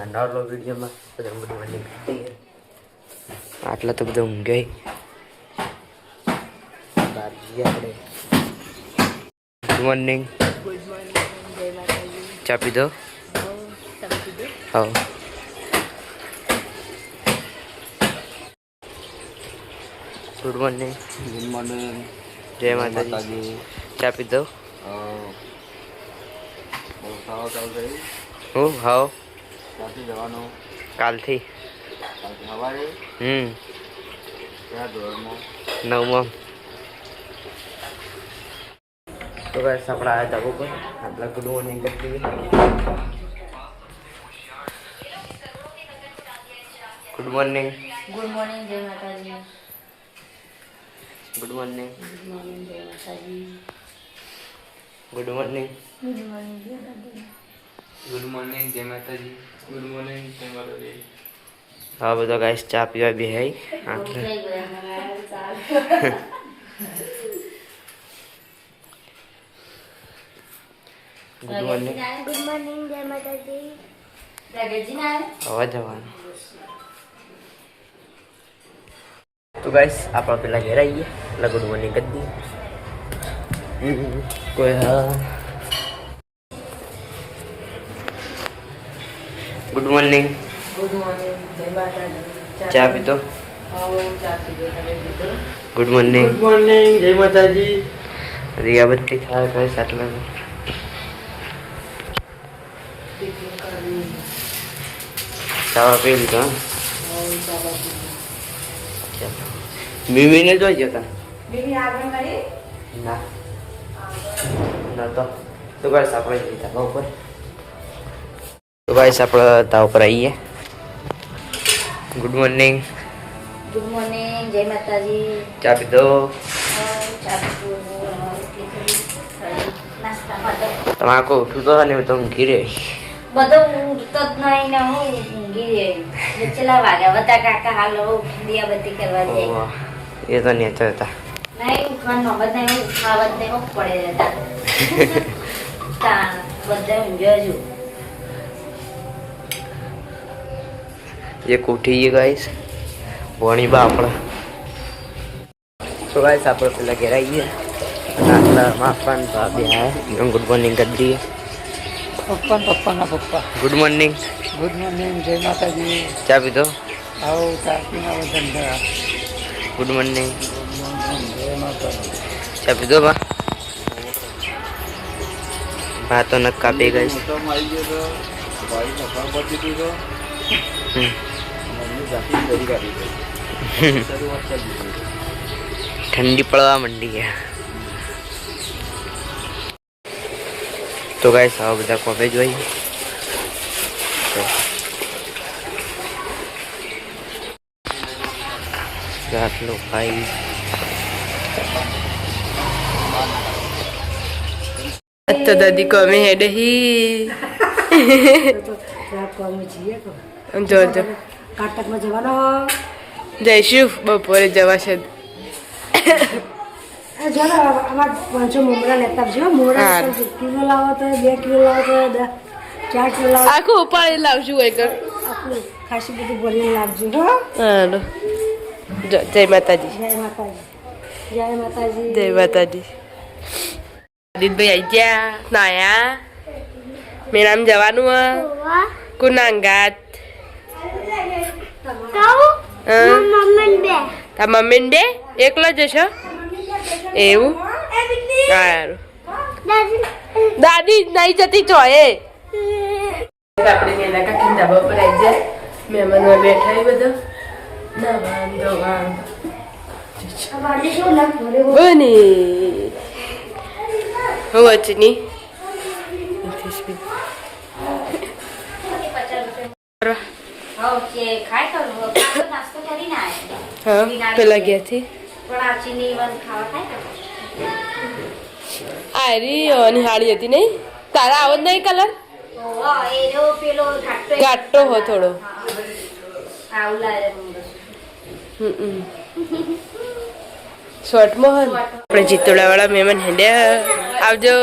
ભંડારો વિડીયોમાં બધા બધું વંડી કરતી આટલા તો બધા ઊંઘાઈ બહાર જઈએ આપણે. Good morning. ચા પીધો? હા. Good morning. Good morning. જય માતાજી. ચા પીધો? હું હાવ ક્યાંથી જવાનું? કાલથી. સવારે? ક્યાં ધોરણમાં? 9માં. તો બસ આપણે આ જવું પર આપણા ગુડ મોર્નિંગ કરી ગુડ મોર્નિંગ. ગુડ મોર્નિંગ, જય માતાજી. Good morning. ગુડ મોર્નિંગ, જય માતાજી. Good morning. ગુડ મોર્નિંગ, જય માતાજી. ગુડ મોર્નિંગ, જય માતાજી. ગુડ મોર્નિંગ, જય માતાજી. હા બધો ગાઈસ ચા પીવા બી હઈ થઈ ગયા ચાલ. Good morning. ગુડ મોર્નિંગ, જય માતાજી. પ્રગતિ ના આવા જવાનું. તો ગાઈસ આપણે પેલા ઘેર આવીએ એટલે ગુડ મોર્નિંગ કરી દઈએ. કોઈ હા ગુડ મોર્નિંગ. ગુડ મોર્નિંગ, જય માતાજી. ચા પીધો? ચા પીધો, તમે પીધો? Good morning. ગુડ મોર્નિંગ, જય માતાજી. રિયાબત્તી થાય ગાઈસ આટલા ચા પી લીધો. મીમીને જોઈ જતા બીબી આગળ મળી? ના નતો. તો ગાઈસ આપણે જઈએ ધાબા ઉપર. તો ગાઈસ આપણે ધાબા ઉપર આવીએ. Good morning. ગુડ મોર્નિંગ, જય માતાજી. ચા પીધો? ચા પીધો, નાસ્તા માટે તમે આખો ઉઠું તો ને તો ઊંઘી રહે. બધું ઉઠતો જ નહીં ને હું ઊંઘી રહી. કેટલા વાગ્યા હતા કાકા? હાલ દિયાબત્તી કરવા જાય. ઓહ, એ તો નેચર હતા. નહીં ઉઠવાનું બધા ખાવા જ નહીં પડે રહેતા. બધા ઊંઘ્યો છું. એક ઉઠી ગઈ ગાઈસ ભણી બા આપણે. તો ગાઈસ આપણે પેલા ઘેર આવીએ નાસ્તા માફાન ભાભી હા ગુડ મોર્નિંગ કરી દઈએ. પપ્પાના પપ્પા. Good morning. ગુડ મોર્નિંગ, જય માતાજી. ચા પીધો? આવો ચા પીના ધંધા. Good morning. જય માતાજી. ચા પીધો બા? બા તો નક કાપી ગઈ. તો આવી ગયો તો ભાઈ સફા પતી દીધો. મમ્મી જાતી કરી કાઢી ગઈ. શરૂઆત કરી દીધી. ઠંડી પડવા માંડી ગયા. તો ગાઈસ આવા બધા કોપે જોઈ આટલો ભાઈ તો દાદી को हमें हेड ही જો જો કાટકમાં જવાનો જઈશું બપોરે જવાશે. ચાલો અમાર 500 મોમરા લેતા આવજો. મોમરા કિલો લાવો તો 2 કિલો લાવો તો 4 કિલો લાવો. આખું ઉપાડી લાવશું એક આખું ખાસી બધું ભરીને લાવજો. હો હાલો જય માતાજી. જય માતાજી. જય માતાજી. જય માતાજી. દીદભાઈ આઈ ગયા નાયા મેરામ જવાનું કુનાંગાત તા મમ્મી બે એકલો જશો એવું? સારું. દાદી નહીં જતી તો આપણે મેલા કાકી ધાબા પર આવી જાય મહેમાનો બેઠા બધા ના વાંધો બની હું વચની હા પેલા ગયાથી આરી નિહાળી હતી નહીં તારા આવો જ નહીં કલર ઘાટો હો થોડો. શોર્ટમાં હો આપણે જીતોડા વાળા મહેમાન હેડ્યા આવજો.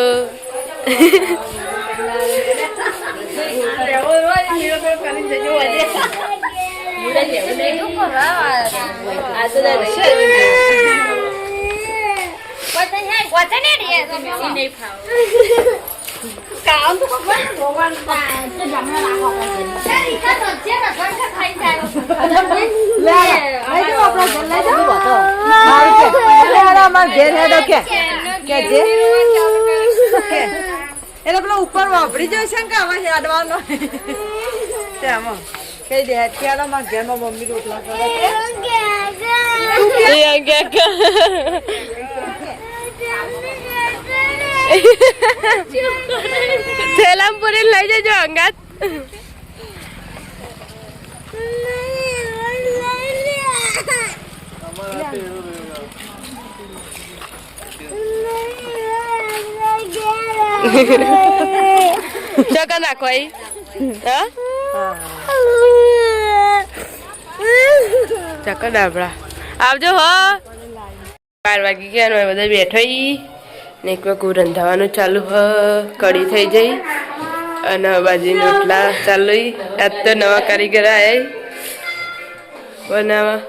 એટલે પેલો ઉપર વાપરી જશે ને કે આમાં હેડવાનો તેમાં કઈ દે અત્યારે મારા ઘરમાં મમ્મી રોટલા સેલામપુરી લઈ જજો અંગાત. ચકા નાખો અહીં. ચકા ડાબડા આવજો હો. 12 વાગી ગયા ને બધા બેઠો ને એક વખત રંધાવાનું ચાલુ હ. કઢી થઈ જઈ અને બાજરી રોટલા ચાલુ. આજ તો નવા કારીગર આયા બનાવવા.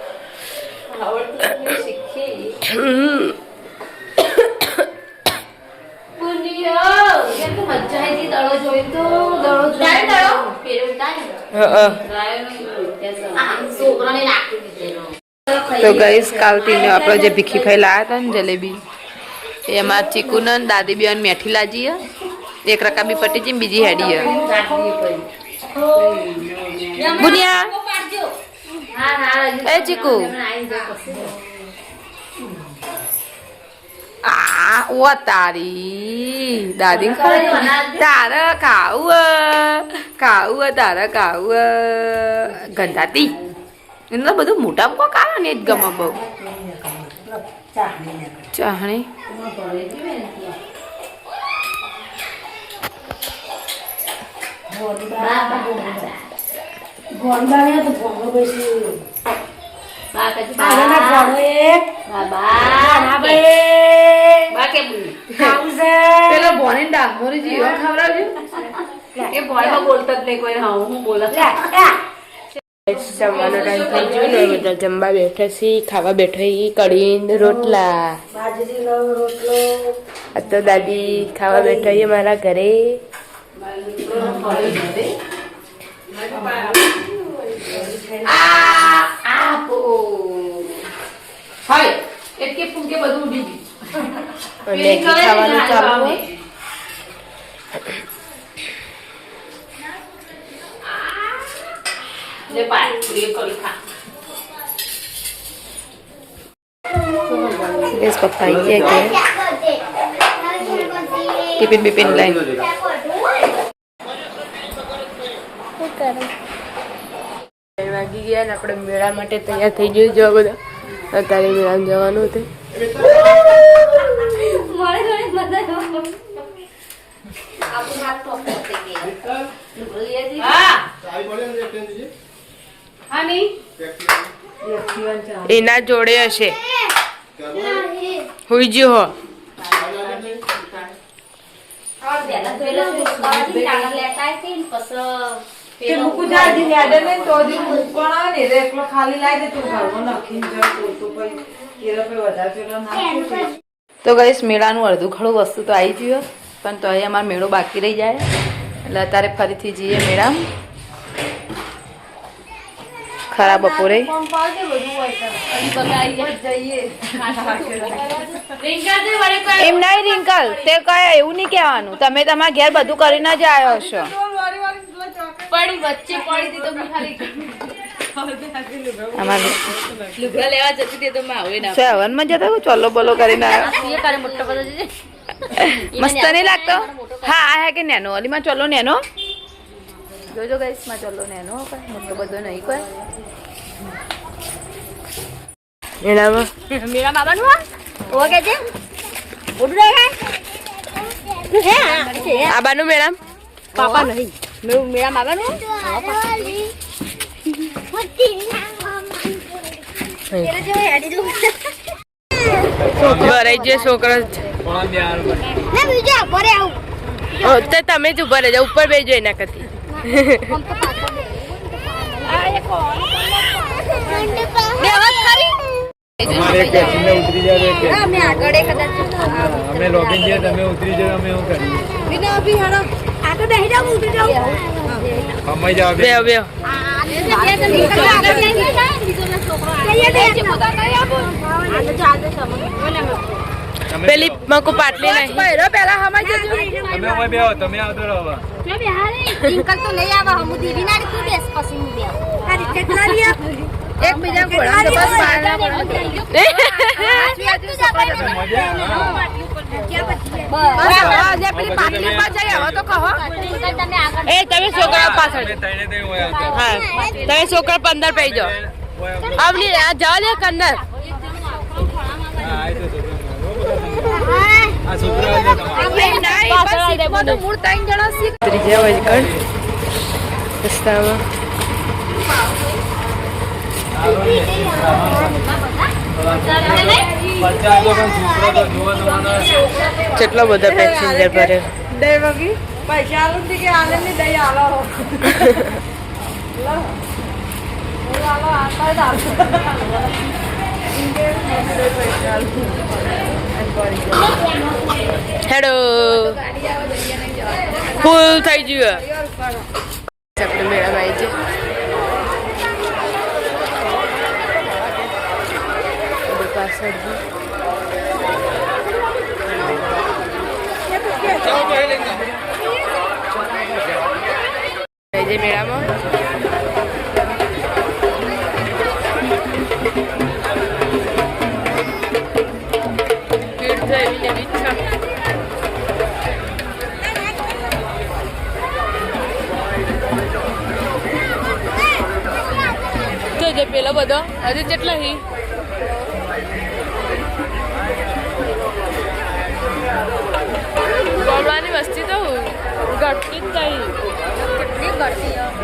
તો ગાઈસ કાલથી આપણે જે ભીખી ભાઈ લાયા હતા ને જલેબી એમાં ચીકુ ને દાદી બેન મેઠી લાજી એક રકાબી પટી જી બીજી હેડી બુનિયા એ ચીકુ આ ઓ તારી દાદી તારે ખાવું તારે ખાવું ગંધાતી એને બધું મોટા કોક આવે ને જ ગમે બહુ ચાહણી પેલા ભોને ડાંગોરી જીવો ખવડાવજો એ ભોયમાં બોલતા જ નહીં કોઈ. હા હું બોલા જમવાનો ટાઈમ થઈ ગયો ને બધા જમવા બેઠા છીએ. ખાવા બેઠા કઢી રોટલા. આ તો દાદી ખાવા બેઠા મારા ઘરે. ખાવાનું ચાલુ. પપ્પા ગયા ટિફિન બિફિન લઈને વાગી ગયા ને આપણે મેળા માટે તૈયાર થઈ ગયું. જો બધા અત્યારે મેળામાં જવાનું હતું. એના જોડે હશે હુઈ ગયો હો. તો ગઈશ મેળાનું અડધું ખડું વસ્તુ તો આવી ગયું પણ તો અહીંયા અમારો મેળો બાકી રહી જાય એટલે અત્યારે ફરીથી જઈએ મેળામાં. ખરા બપોરે એમ નહીં રિંકલ તે કઈ એવું નહીં કહેવાનું. તમે તમારા ઘેર બધું કરીને જ આવ્યો છો. સેવનમાં જતા ચોલો બોલો કરીને મસ્ત નહીં લાગતો. હા આ હે કે નેનો અલીમાં ચોલો નેનો જોજો ગાઈસ માં ચોલો નેનો મોટો બધો નહીં કોઈ. મેળા બાબાનું આબાનું મેળા પાપા નહીં મેળા બાબાનું ભરાઈ જાય છોકરા. તમે જ ઉભા રહેજો ઉપર બેજો એના કરતી. અમારે એક પેસેન્જર ઉતરી જાય કે અમે આગળ કદાચ અમે લોગિન જે તમે ઉતરી જાવ અમે એવું કરીએ વિના અભી હેડો આગળ બેસી જાવ ઉતરી જાવ અમે જાવ બે બે પેલી મકો પાટલી નહીં પેલા હમાઈ જજો તમે હવે બેહો તમે આવતો રહો હવે તો લઈ આવા હું દીવી ના તું બેસ પછી હું બે કેટલા રહ્યા એક બીજા ઘોડા તો બસ પાડના જે પેલી પાટલી પર જઈ હવે તો કહો એ તમે છોકરા પાછળ તઈને તે હોય હા તમે છોકરા 15 પઈ જાઓ આવલી આ જવા દે કંદર આ છોકરા મૂળ 3 જણા શીખ ત્રીજા વજકણ રસ્તામાં કેટલા બધા પેસેન્જર ભરે દે વગી પૈસા આલું થી કે આલે ની દઈ આલો લો આલો આતા દાલ હેડો ફૂલ થઈ ગયું આપણે મેળામાં આવી છે પાછળ મેળામાં ભીડ તો એવી ને એવી છે જે પેલો બધો હજુ કેટલા હી ગોળવાની વસ્તી તો ઘટતી જ નહીં કેટલી ઘટતી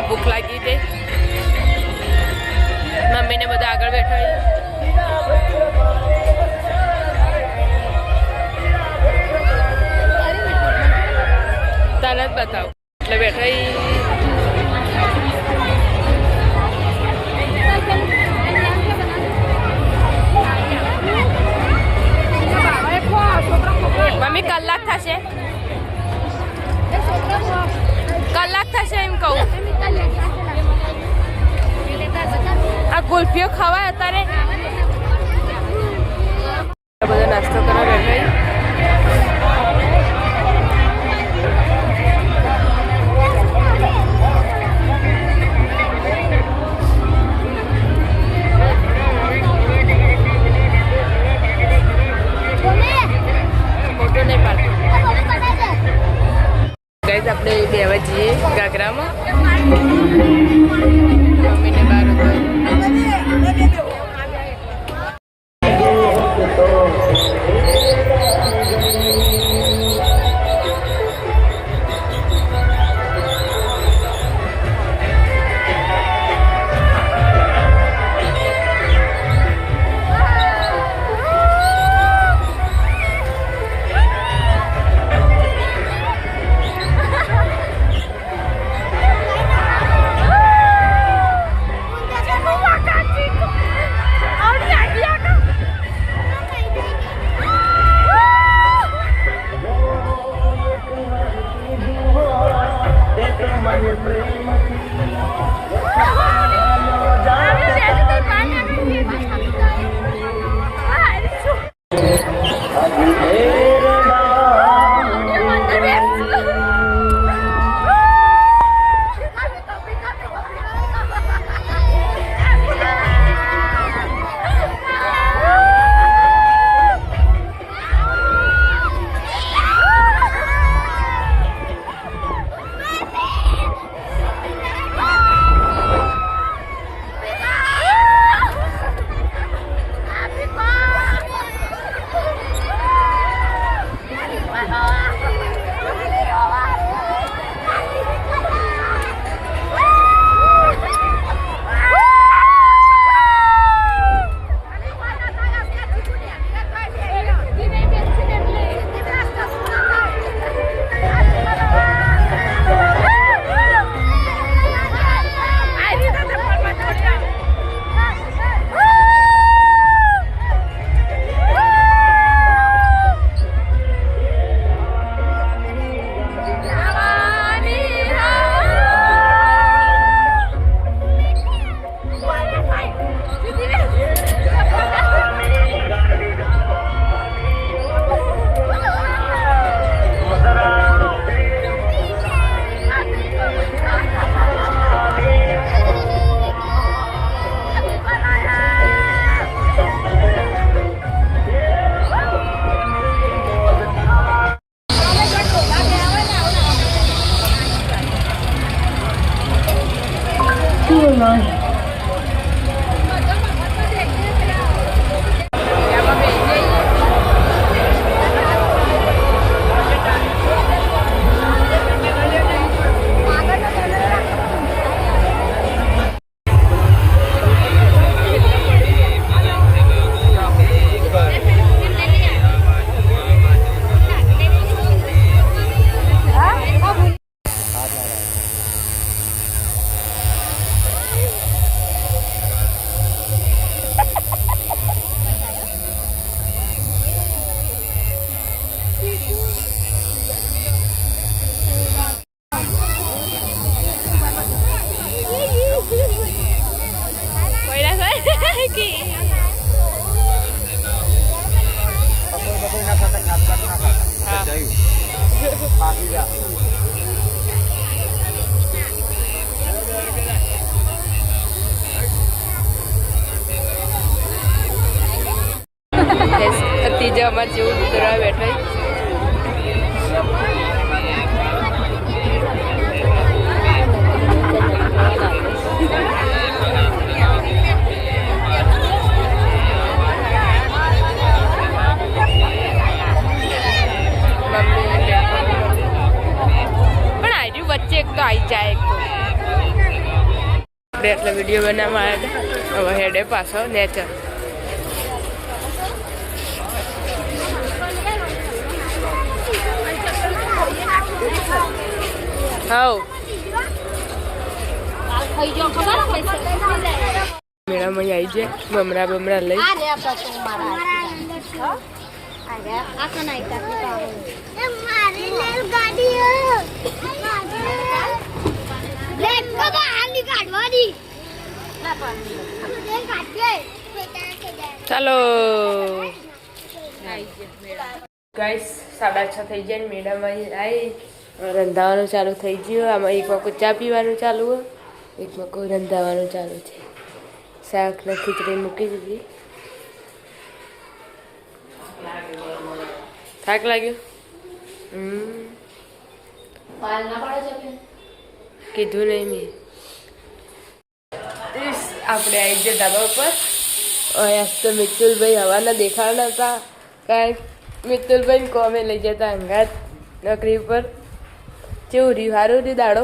ભૂખ લાગી હતી મમ્મીને બધા આગળ બેઠા તને જ બતાવું એટલે બેઠા મમ્મી કલાક થશે એમ કહું આ ગુલ્ફીઓ ખાવા અત્યારે બધો નાસ્તો કરવા બેઠા મોટો નહીં પાડતો ગાઈસ આપણે બેવા જઈએ ગાગરામાં મમ્મીને બહાર નહીં. ત્રીજો અમારે જેવું ઉતરવા બેઠો પણ આવી વચ્ચે એક તો આવી જાય એક તો આપણે એટલે વિડીયો બનાવવા આવ્યા હવે હેડે પાછો નેચર હાઉ મેળામાં આવી જાય બમરા બમરા લઈ ચાલો ગાઈસ 6:30 થઈ જાય ને મેળામાં આવી રંધાવાનું ચાલુ થઈ ગયું આમાં એક મકો ચા પીવાનું ચાલુ હોય એક મકો રંધાવાનું ચાલુ છે શાક ને ખીચડી મૂકી દીધી થાક લાગ્યો કીધું નહીં મેં આપણે આવી ગયા ધાબા ઉપર આજ તો મિતુલભાઈ હવાના દેખાડના હતા કાંઈ મિતુલભાઈ કોમે લઈ જતા અંગાત નોકરી ઉપર કેવું રહ્યું સારું રહ્યું દાડો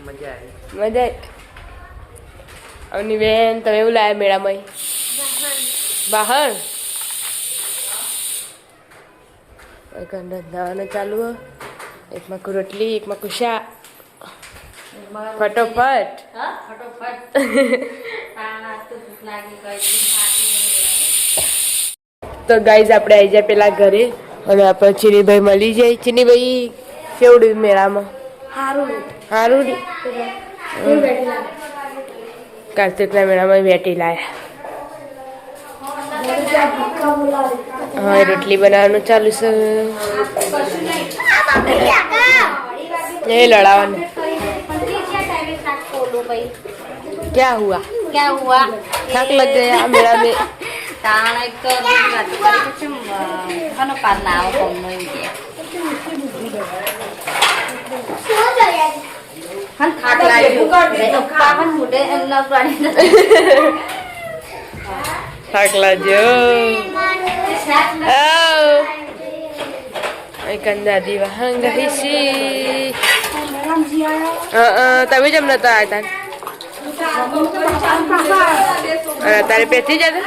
મજા આવી મજા અવની બેન તમે એવું લાયા મેળામાં બહાર રંધાવાનું ચાલુ એક મકુ રોટલી એક મકુ શાક ફટોફટ તો ગાઈઝ આપણે આવી જાય પેલા ઘરે અને આપણે ચીનીભાઈ મળી જાય ચીનીભાઈ કેવડું મેળામાં સારું કાર્તિકના મેળામાં વેટી લાયા હા રોટલી બનાવવાનું ચાલુ છે એ લડાવાનું क्या हुआ थक लग गया मेरा में थक लाजो दादी वहाँ गई सी तभी जब नता आया था તારે પેથી જતા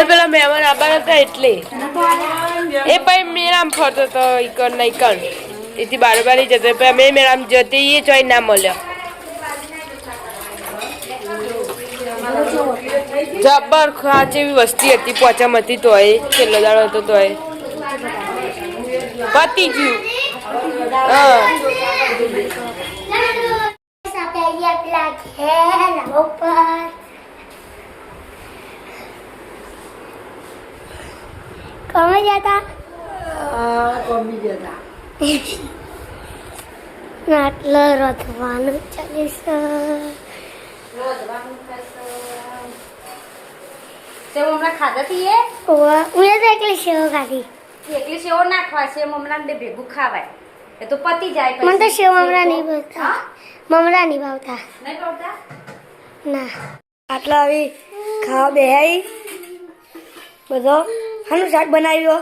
પેલા મહેમાન આબાર હતા એટલે એ પછી મેળામ ફરતો હતો ઈકણ ના ઈકણ એથી બારોબારી જતો અમે મેળામ જતી એ ચોઈ ના મળ્યો જબર ખાચ એવી વસ્તી હતી પોચામ હતી તોય છેલ્લો દાડો હતો તોય પતી ગયું कहाँ जाता આટલો રથવાનું ચાલે છે સેવ મમરા ખાધા હતી એ ઓવા ઉને તો એકલી સેવ ખાધી એકલી સેવ નાખવા સેવ મમરા ને ભેગું ખાવાય એ તો પતી જાય મને તો પછી સેવ મમરા નહીં ભાવતા મમરા નહીં ભાવતા નહીં ભાવતા ના આટલા આવી ખાવા બેહાઈ બધો હાનું શાક બનાવ્યો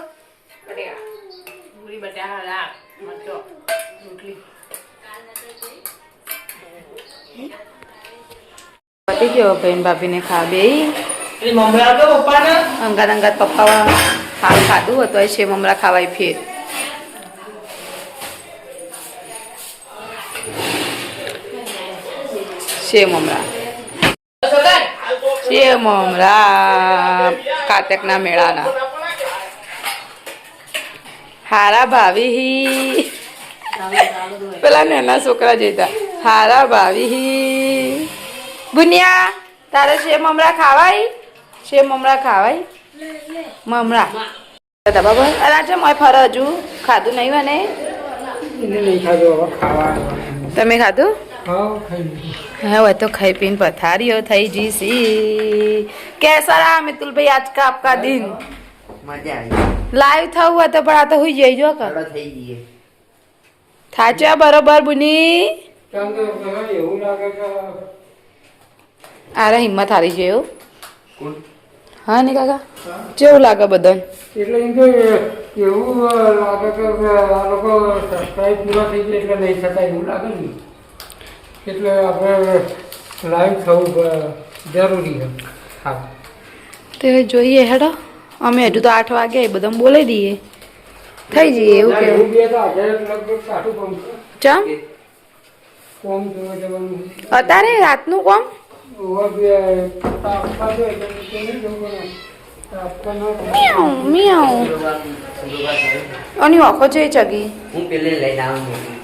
પૂરી બટાકા રાખ મરચો રોટલી પતી ગયો બહેન ભાભીને ખા બે અંગાત અંગાત પપ્પા હાલ ખાધું હતું છે મમરા ખાવાય ફેર છે મમરા કાર્તકના મેળાના હારા ભાવી પેલા નાના છોકરા જતા હારા ભાવી બુનિયા તારે છે મમરા ખાવાય છે મમરા ખાવાય મમરા બરાબર અરે છે મેં ફર હજુ ખાધું નહીં મને તમે ખાધું હવે તો ખાઈ પીને પથારીઓ થઈ જઈશી કેસરા મિતુલભાઈ આજ કા આપકા દિન મજા આવી લાઈવ થવું હોય તો પણ આ તો હુઈ જઈ જો કે થોડો થઈ જઈએ થાચ્યા બરોબર બુની આરે હિંમત હારી છે એવું કોણ હા ને કાકા કેવું લાગે બધાને એટલે એમ તો એવું લાગે કે આ લોકો સબસ્ક્રાઈબ પૂરા થઈ જાય એટલે નહીં થતા એવું લાગે ને એટલે આપણે લાઈવ થવું જરૂરી છે હા તે જોઈએ હેડો અમે હજુ તો 8 વાગે બધા બોલાવી દઈએ થઈ જઈએ એવું કે એવું બે તો આજે લગભગ કાઠું કોમ ચમ કોમ જોવા જવાનું અત્યારે રાતનું કોમ ઓવર બે આપવા દો એટલે નહીં જવું આપવા ન મ્યાઉ મ્યાઉ અને આખો છે ચગી હું પેલે લઈને આવું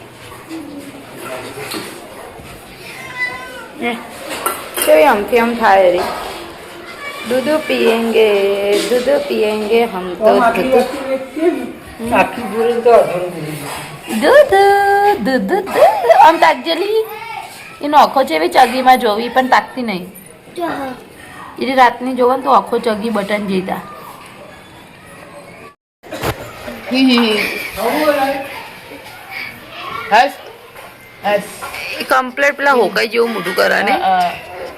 કેવી આમથી આમ થાય રે दूध पिएंगे हम तो આખી પૂરી તો दूध दूध दूध આમ તાકજેલી એનો આખો છે એવી ચગીમાં જોવી પણ તાકતી નહીં એ રાતની જોવા તો આખો ચગી બટન જીતા કમ્પ્લેટ પેલા હોકાઈ જેવું મોઢું કરે ને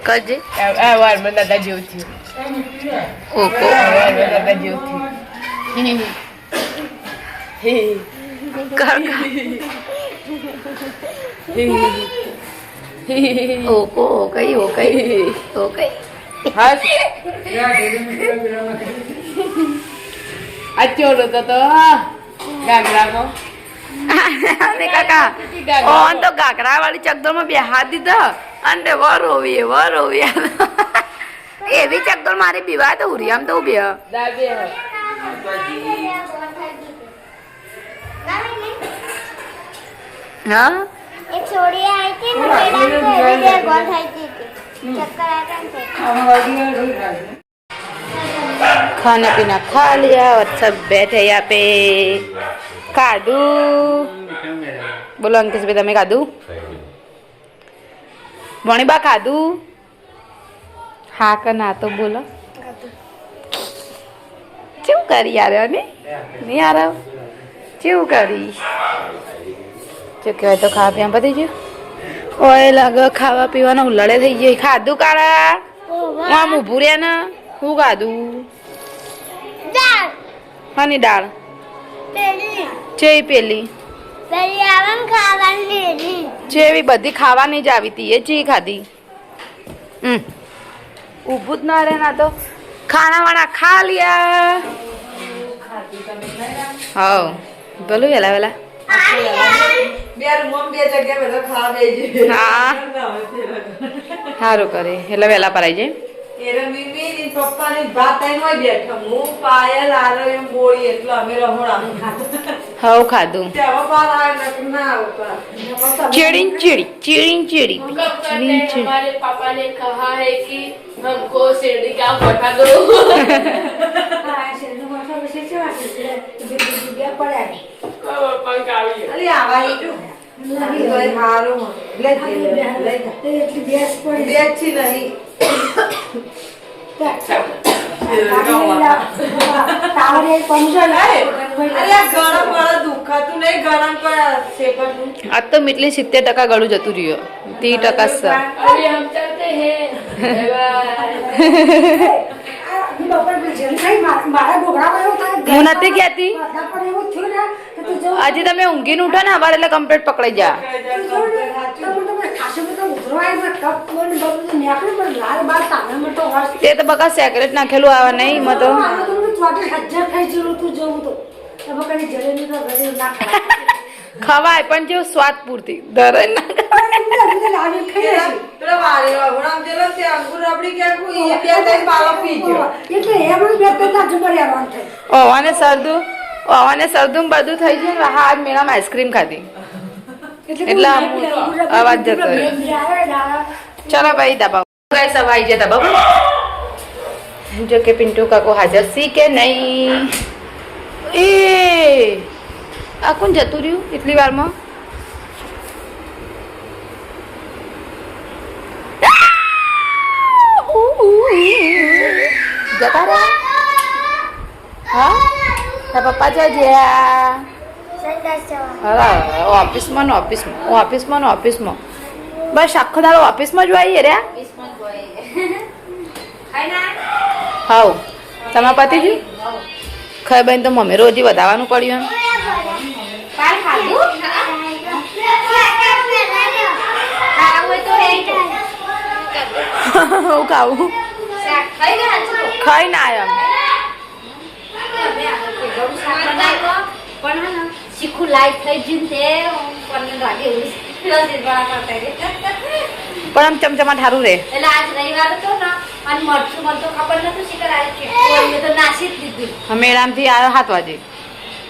કરજે વારમાં દાદા જેવું થયું ઓકો દાદા જેવું થયું ઓકો ઓકાઈ ઓકાઈ ઓકાઈ આ ચોરો તો ગામડામાં અને કાકા ઓન તો ગાગરા વાળી ચકદોરમાં બેહા દીધા અને વરોવી એવી ચકદોર મારી બીવા તો ઉરી આમ તો ઉભી દાબે હા એક છોડી આવી હતી ને મેડમ તો એવી બે ગોળ થઈ હતી ચક્કર આવ્યા ને खाना पीना खा लिया और सब बैठे यहाँ पे कादू बोलो अंकित भाई તમે કાદુ ભણીબા કાદુ હા કે ના તો બોલો કેવું કરી યાર ને નહીં યાર કેવું કરી શું કહેવાય તો ખાવા પીવા પતી ગયું ઓય લાગે ખાવા પીવાનું ઉલ્લડે થઈ જાય ખાધું કાળા આમ ઊભું રહ્યા ને શું ખાધું દાળ હાની દાળ પેલી ચેવી પેલી પેલી આવન ખાવાની લેલી જેવી બધી ખાવાની જ આવી હતી એ ચી ખાધી ઊભું જ ના રહે ના તો ખાના વાળા ખા લિયા હા બોલું વેલા વેલા હા સારું કરે એટલે વેલા પરાઈ જાય હવ ખાધું ચીડી ચીડી ચીડી हमारे पापा ने कहा है कि हमको शिरडी का पठा दो આજ તો મીટલી 70% ગળું જતું રહ્યું 30% હું નથી કહેતી આજે તમે ઊંઘીને ઉઠો ને અમારે એટલે કમ્પ્લીટ પકડાઈ જા તે તો બકા સેક્રેટ નાખેલું આવે નહીં મત ખવાય પણ જેવું સ્વાદ પૂરતી ધરે ઓવાને સરદું બધું થઈ ગયું હા આજ મેળામાં આઈસ્ક્રીમ ખાધી એટલે અવાજ જતો ચલો ભાઈ દબાવ ગાઈસ હવે આવી જાય દબાવ જો કે પિન્ટુ કાકો હાજર સી કે નહીં એ આ કોણ જતું રહ્યું એટલી વારમાં જતા રહ્યા હા તારા પપ્પા છે જ્યાં ઓફિસમાં બસ આખો દાડો ઓફિસમાં જ આવીએ રે હાઉ તમારા પતિજી ખાઈ બેન તો મમ્મી રોજી વધારવાનું પડ્યું હું ખાવું ખાઈ ના આવ્યા શીખું લાઈટ થઈ ગયું તે પણ આમ ચમચમાટ સારું રે એટલે આજ રવિવાર હતો ને અને મરચું મરચું ખબર નતું શીખર આજે કેટલું તો નાસી જ દીધું મેળામથી આવ્યો 7 વાગે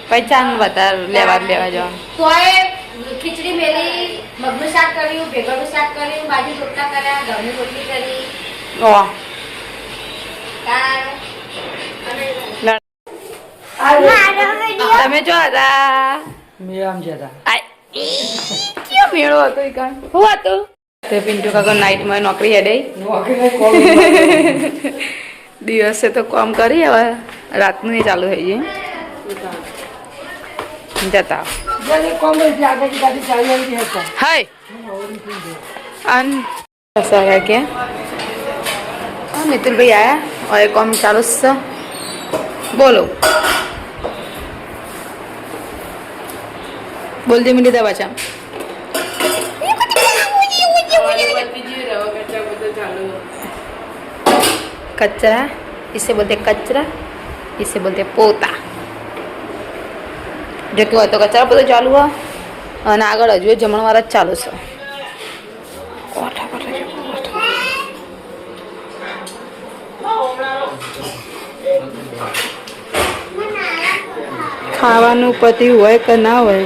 પૈસા વધારે લેવા જવા તોય ખીચડી મેલી મગનું શાક કર્યું ભેગરનું શાક કર્યું બાજુ રોટલા કર્યા ઘઉંની રોટલી કરી ઓહ તમે જો હતા મેળામ જતા કયો મેળો હતો એ કામ શું હતું તે પિન્ટુ કાકો નાઇટમાં નોકરી હેડે દિવસે તો કામ કરી હવે રાતનું એ ચાલુ થઈ જાય જતા હાય અન સારા કે મિતુલભાઈ આયા और काम चालू છે બોલો बोल दे मिली दवा चा कचरा इसे बोलते कचरा इसे बोलते पोता जो कि तो कचरा બધો ચાલુ હોય અને આગળ હજુ જમણવાર જ ચાલુ છે ખાવાનું પતિ હોય કે ના હોય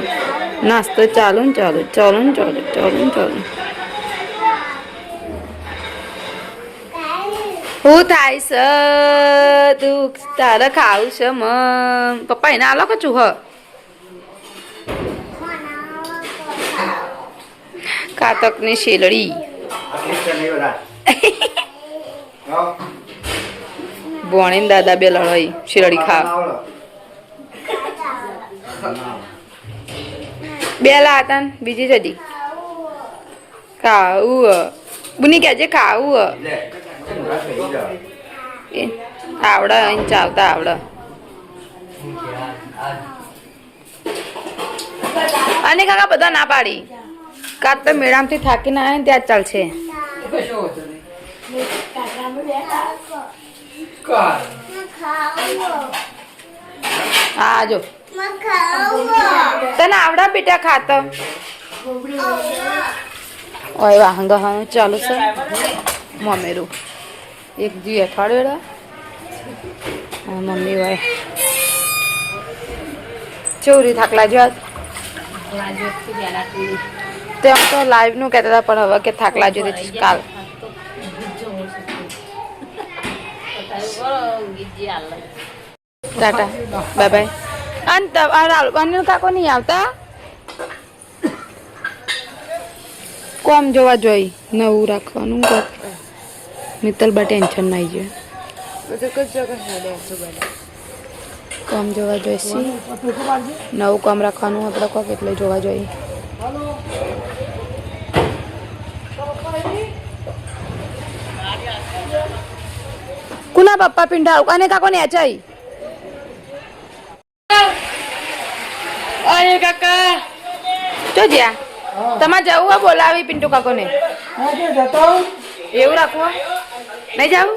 નાસ્તો ચાલુ ને ચાલુ ચાલુ ને ચાલુ ચાલુ ને ચાલુ હું થાય છે તું તારે ખાવું છે મમ પપ્પા એને આલો કે ચૂહ કાતકની શેલડી ભોણી દાદા બે લડાઈ શેલડી ખા બે લાતા બીજી જડી ખાવું બુની કહેજે ખાવું આવડે અહીં ચાવતા આવડે અને કાકા બધા ના પાડી કાં તો મેળામથી થાકીને આવે ને ત્યાં જ ચાલશે હા જો તને આવડા બેટા ખાતો ઓય વાહન ગહાનું ચાલુ છે મમ્મીરું એક જી અઠવાડિયે મમ્મી હોય ચોરી થાકલા જો તેમ તો લાઈવ નું કહેતા હતા પણ હવે કે થાકલા જોતી કાલ ટાટા બાય બાય અનિલ કાકો નહીં આવતા કોમ જોવા જોઈ નવું રાખવાનું મિત્તલબા ટેન્શન નહીં છે બધું કચો કચો દેશું બધા. કામ જોવા જોઈશે. નવું કામ રાખવાનું આપણે કોક એટલે જોવા જોઈએ. કુના પપ્પા પિંડા અને કાકો ને આચાઈ અરે કાકા જો જ્યાં તમારે જવું હોય બોલાવી પિન્ટુ કાકો ને એવું રાખવું નહીં જવું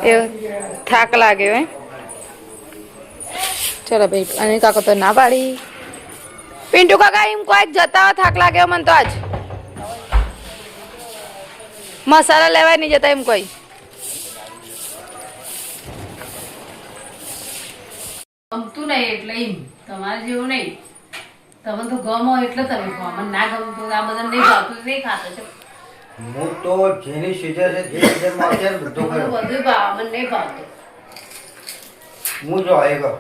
એવું થાક લાગે હોય ચલો ભાઈ અને કાકો તો ના પાડી પિન્ટુ કાકા એમ કોઈ જતા હોય થાક લાગે મને તો આજ મસાલા લેવાય નહીં જતા એમ કોઈ ગમતું નહીં એટલે એમ તમારે જેવું નહીં તમે તો ગમો એટલે તમે ખો મને ના ગમતું આ બધા નહીં ભાવતું નહીં ખાતો છે હું તો જેની સીઝન છે જે સીઝનમાં છે ને બધું મને કરું બધું ભાવ મને નહીં ભાવતું હું જો આવ્યો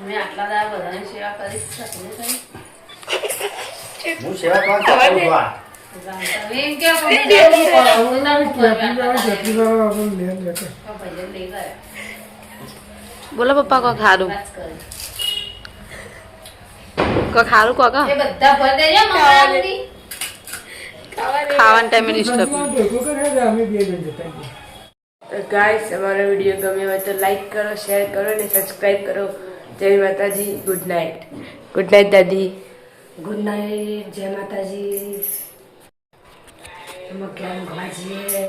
મેં આટલા દાડા બધાની સેવા કરી શકું નહીં હું સેવા કરવા કરું છું આ. તમે એમ કેવો કે મેં નહીં કરો, હું ના કરું આટલા દાડા. જતીલાલ આપણને લેન લેતા. પણ ભજન નહીં કરે બોલો પપ્પા કોક હારું વાત કરે કોક હારું કોક એ બધા ભર દેજો મંગળાની ખાવાના ટાઈમે ડિસ્ટર્બ ભેગું કરે છે, અમે બે જણ જતા રહીએ. તો ગાઈસ અમારો વિડીયો ગમ્યો હોય તો લાઈક કરો શેર કરો અને સબસ્ક્રાઈબ કરો. જય માતાજી. Good night. ગુડ નાઇટ દાદી. Good night. જય માતાજી. એમાં કેમ ઘણા છીએ